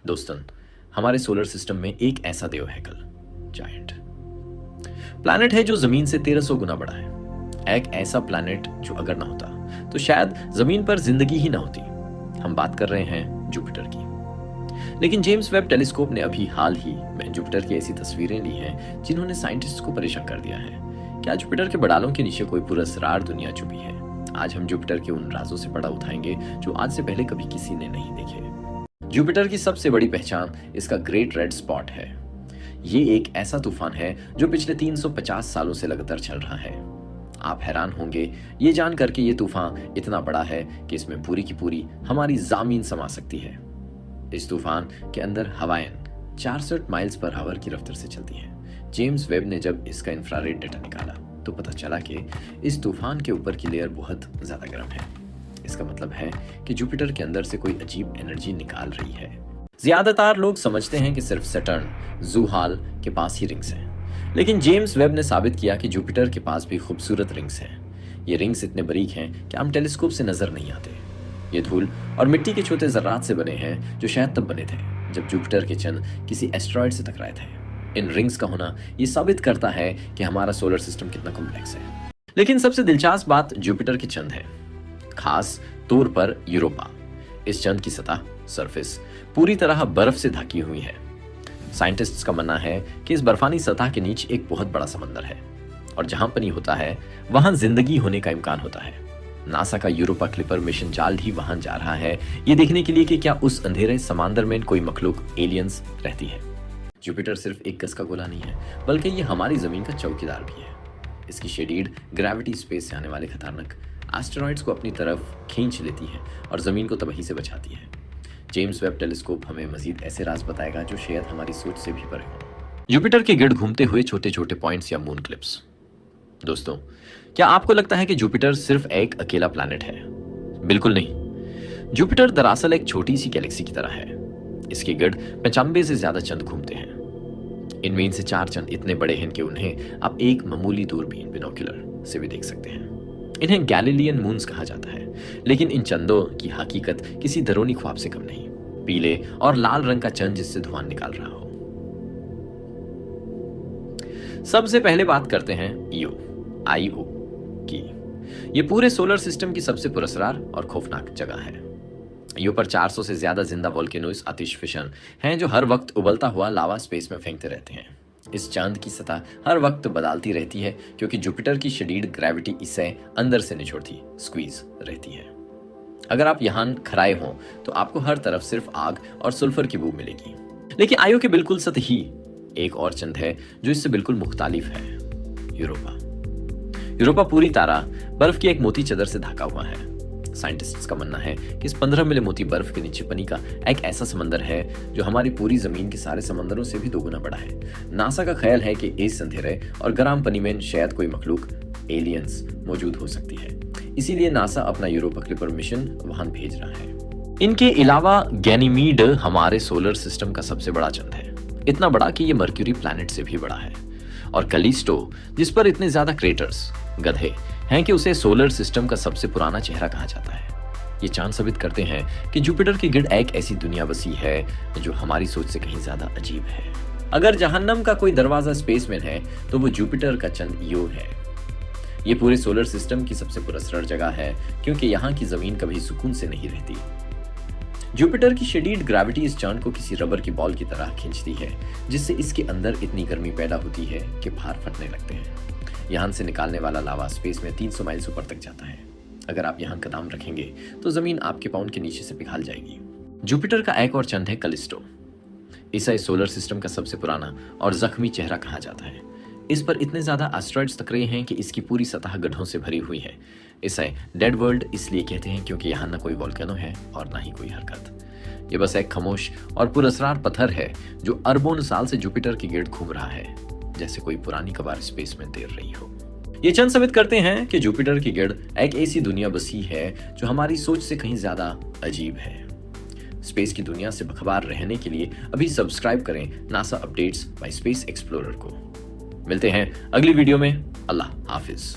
दोस्तों, हमारे solar system में एक ऐसा देव है कल, जायंट प्लैनेट है जो जमीन से 1300 गुना बड़ा है। एक ऐसा प्लैनेट जो अगर ना होता तो शायद जमीन पर जिंदगी ही ना होती। हम बात कर रहे हैं जुपिटर की। लेकिन जेम्स वेब टेलीस्कोप ने अभी हाल ही में जुपिटर की ऐसी तस्वीरें ली हैं जिन्होंने साइंटिस्ट को परेशान कर दिया है। क्या जुपिटर के बड़ालों के नीचे कोई पुरस्कार दुनिया छुपी है? आज हम जुपिटर के उन राजों से पर्दा उठाएंगे जो आज से पहले कभी किसी ने नहीं देखे। जुपिटर की सबसे बड़ी पहचान इसका ग्रेट रेड स्पॉट है। ये एक ऐसा तूफान है जो पिछले 350 सालों से लगातार चल रहा है। आप हैरान होंगे ये जानकर कि ये तूफान इतना बड़ा है कि इसमें पूरी की पूरी हमारी जमीन समा सकती है। इस तूफान के अंदर हवाएं 64 माइल्स पर आवर की रफ्तार से चलती हैं। जेम्स वेब ने जब इसका इंफ्रारेड डेटा निकाला तो पता चला कि इस तूफान के ऊपर की लेयर बहुत ज्यादा गर्म है। इसका मतलब है कि जुपिटर के अंदर से कोई अजीब एनर्जी निकाल रही है। ज्यादातर लोग समझते हैं कि सिर्फ सैटर्न, ज़ुहाल के पास ही रिंग्स हैं, लेकिन जेम्स वेब ने साबित किया कि जुपिटर के पास भी खूबसूरत रिंग्स हैं। ये रिंग्स इतने बारीक हैं कि हम टेलीस्कोप से नजर नहीं आते। ये धूल और मिट्टी के छोटे जर्रात से बने हैं जो शायद तब बने थे जब जुपिटर के चंद किसी एस्टेरॉयड से टकराए थे। इन रिंग्स का होना ये साबित करता है कि हमारा सोलर सिस्टम कितना कॉम्प्लेक्स है। लेकिन सबसे दिलचस्प बात जुपिटर के चंद है, खास तौर पर यूरोपा। इस चंद की सतह सरफेस पूरी तरह बर्फ से ढकी हुई है। साइंटिस्ट्स का मानना है कि इस बर्फानी सतह के नीचे एक बहुत बड़ा समंदर है और जहां पानी होता है वहां जिंदगी होने का इम्कान होता है। नासा का यूरोपा क्लिपर मिशन जल्द ही वहां जा रहा है ये देखने के लिए कि क्या उस अंधेरे समंदर में कोई मखलूक, एलियंस रहती है। जुपिटर सिर्फ एक गज का गोला नहीं है, बल्कि ये हमारी जमीन का चौकीदार भी है। इसकी शेडिड ग्रेविटी स्पेस से आने वाले खतरनाक एस्टेरॉइड्स को अपनी तरफ खींच लेती है और जमीन को तबाही से बचाती है। जेम्स वेब टेलीस्कोप हमें मजीद ऐसे राज बताएगा जो शायद हमारी सोच से भी परे हो। जुपिटर के गिर्द घूमते हुए छोटे छोटे पॉइंट्स या मून क्लिप्स। दोस्तों, क्या आपको लगता है कि जुपिटर सिर्फ एक अकेला प्लैनेट है? बिल्कुल नहीं। जुपिटर दरअसल एक छोटी सी गैलेक्सी की तरह है। इसके गिर्द 95 से ज्यादा चंद घूमते हैं। इनमें से 4 चंद इतने बड़े हैं कि उन्हें आप एक मामूली दूरबीन बिनोक्यूलर से भी देख सकते हैं। इन्हें गैलीलियन मून्स कहा जाता है, लेकिन इन चंदों की हकीकत किसी दरोनी ख्वाब से कम नहीं। पीले और लाल रंग का चंद जिससे धुआं निकाल रहा हो। सबसे पहले बात करते हैं आईओ की। ये पूरे सोलर सिस्टम की सबसे पुरस्कार और खौफनाक जगह है। ईओ पर 400 से ज्यादा जिंदा वोल्केनोज आतिश फिशन हैं जो हर वक्त उबलता हुआ लावा स्पेस में फेंकते रहते हैं। इस चांद की सतह हर वक्त बदलती रहती है क्योंकि जुपिटर की शदीद ग्रेविटी इसे अंदर से निचोड़ती, स्क्वीज रहती है। अगर आप यहाँ खड़े हों तो आपको हर तरफ सिर्फ आग और सल्फर की बू मिलेगी। लेकिन आईओ के बिल्कुल साथ ही एक और चंद है जो इससे बिल्कुल मुख्तालिफ है, यूरोपा पूरी तारा बर्फ की एक मोती चादर से ढका हुआ है। साइंटिस्ट्स का मानना है कि इस 15 मिली मोती बर्फ के नीचे पानी का एक ऐसा समंदर है जो हमारी पूरी जमीन के सारे समंदरों से भी 2 गुना बड़ा है। नासा का ख्याल है कि इस अंधेरे और गर्म पानी में शायद कोई मखलूक, एलियंस मौजूद हो सकती है। इसीलिए नासा अपना यूरोपा क्लिपर मिशन वहां भेज रहा है। इनके अलावा गैनीमीड हमारे सोलर सिस्टम का सबसे बड़ा चंद है, इतना बड़ा कि ये मर्क्यूरी प्लैनेट से भी बड़ा है। और कैलिस्टो, जिस पर इतने ज्यादा क्रेटर्स, गड्ढे हैं कि उसे सोलर सिस्टम का सबसे पुराना चेहरा कहा जाता है। ये चांद साबित करते हैं कि जुपिटर के गिर्द एक ऐसी दुनिया बसी है जो हमारी सोच से कहीं ज्यादा अजीब है। अगर जहन्नम का कोई दरवाजा स्पेस में है तो वो जुपिटर का चंद ईओ है। ये पूरे सोलर सिस्टम की सबसे पुरस्कार जगह है क्योंकि यहाँ की जमीन कभी सुकून से नहीं रहती। जुपिटर की शदीद ग्रेविटी इस चांद को किसी रबर की बॉल की तरह खींचती है, जिससे इसके अंदर इतनी गर्मी पैदा होती है कि बाहर फटने लगते हैं। यहाँ से निकालने वाला लावा स्पेस में 300 माइल्स ऊपर तक जाता है। अगर आप यहाँ कदम रखेंगे तो जमीन आपके पाउंड के नीचे से पिघल जाएगी। जुपिटर का एक और चंद है कैलिस्टो। इसे सोलर सिस्टम का सबसे पुराना और जख्मी चेहरा कहा जाता है। इस पर इतने ज्यादा एस्टेरॉइड्स टकरे हैं कि इसकी पूरी सतह गड्ढों से भरी हुई है। इसे डेड वर्ल्ड इसलिए कहते हैं क्योंकि यहाँ न कोई वोल्केनो है और ना ही कोई हरकत। ये बस एक खामोश और पुरस्कार पत्थर है जो अरबों साल से जुपिटर के गिर्द घूम रहा है, जैसे कोई पुरानी कबार स्पेस में तैर रही हो। ये चंद साबित करते हैं कि जुपिटर के गिर्द एक ऐसी दुनिया बसी है जो हमारी सोच से कहीं ज्यादा अजीब है। स्पेस की दुनिया से बखबर रहने के लिए अभी सब्सक्राइब करें NASA updates bye space explorer को। मिलते हैं अगली वीडियो में। अल्लाह हाफिज।